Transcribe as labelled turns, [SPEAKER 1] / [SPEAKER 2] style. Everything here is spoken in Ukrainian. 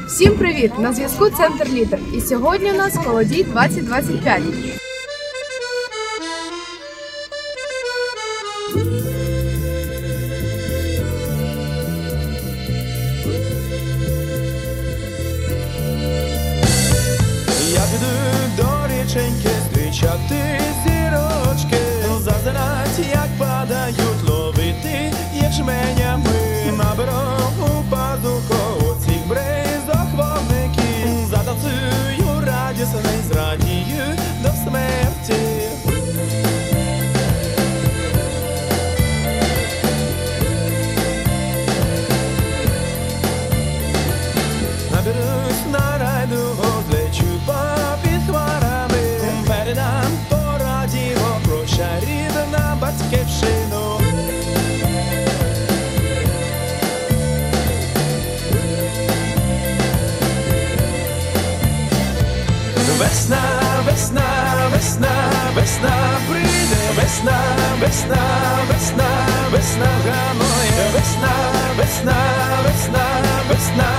[SPEAKER 1] Всім привіт! На зв'язку Центр Лідер. І сьогодні у нас Молодій 2025.
[SPEAKER 2] Я піду до річеньки зустрічати зірочки, зазирать, як падають, ловити ячменями. Наберу у пазуху цих бризок вогників, затанцюю радісно й зрадію до смерті. Наберусь на райдугу, злечу попід хмарами, передам по радіо прощай рідна батьківщину. Весна, весна, весна, весна прийде, весна, весна, весна, весна гамує, весна, весна, весна, весна